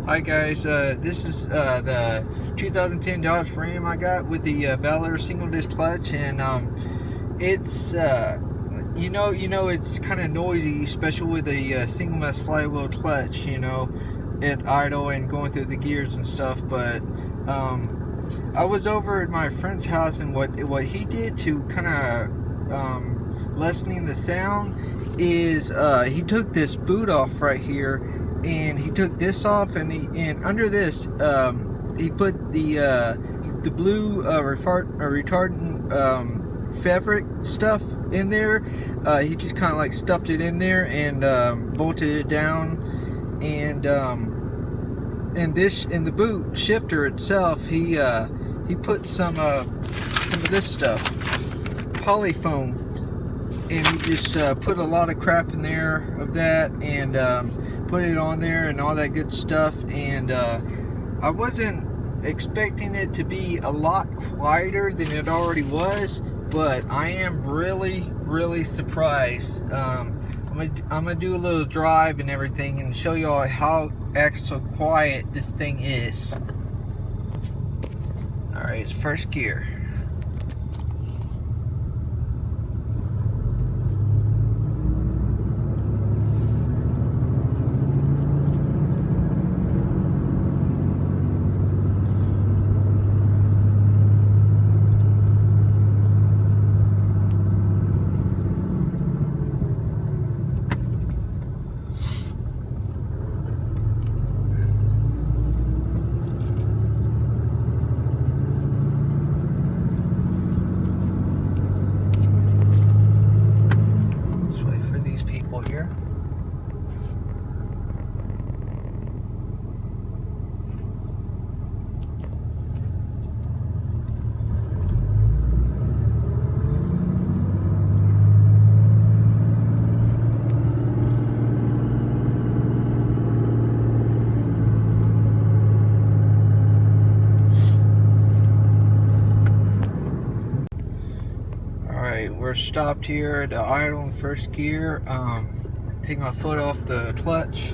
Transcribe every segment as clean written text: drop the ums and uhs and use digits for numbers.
Hi guys, this is the 2010 Dodge Ram I got with the valiar single disc clutch, and it's it's kind of noisy, especially with a single mass flywheel clutch, at idle and going through the gears and stuff. But I was over at my friend's house, and what he did to kind of lessening the sound is he took this boot off right here. And he took this off, and under this he put the blue retardant fabric stuff in there. He just kind of like stuffed it in there and bolted it down. And in the boot shifter itself, he put some of this stuff, polyfoam, and he just put a lot of crap in there of that, and put it on there and all that good stuff. And I wasn't expecting it to be a lot quieter than it already was, but I am really surprised. I'm gonna do a little drive and everything and show you all how actually quiet this thing is. Alright, it's first gear. Here. Alright, we're stopped here at the idle in first gear. Take my foot off the clutch,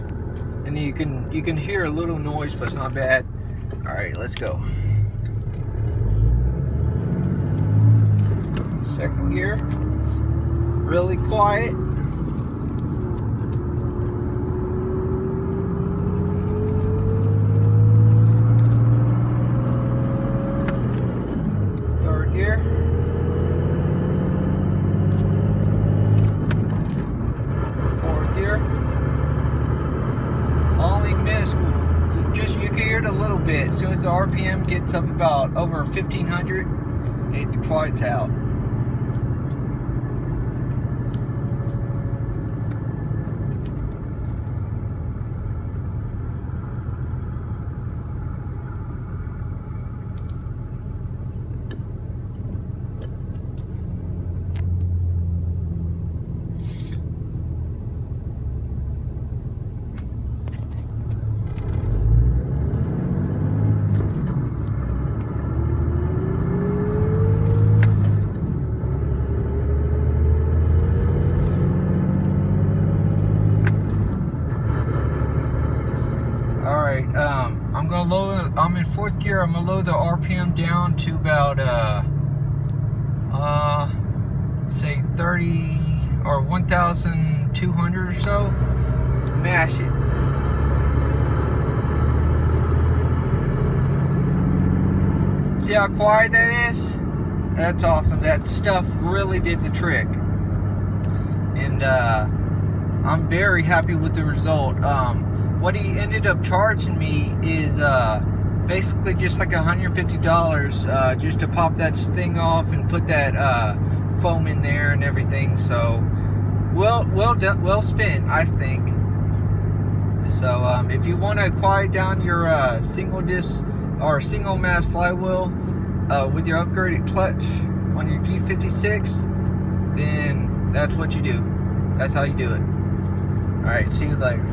and you can hear a little noise, but it's not bad. All right, let's go. Second gear, really quiet. Third gear. Only minuscule, just you can hear it a little bit. As soon as the RPM gets up about over 1500, it quiets out. I'm in fourth gear. I'm gonna lower the RPM down to about say 30 or 1,200 or so. Mash it. See how quiet that is? That's awesome. That stuff really did the trick, and I'm very happy with the result. What he ended up charging me is basically just like $150 just to pop that thing off and put that foam in there and everything. So well spent, I think. So if you want to quiet down your single disc or single mass flywheel with your upgraded clutch on your G56, then that's what you do. That's how you do it. Alright, see you later.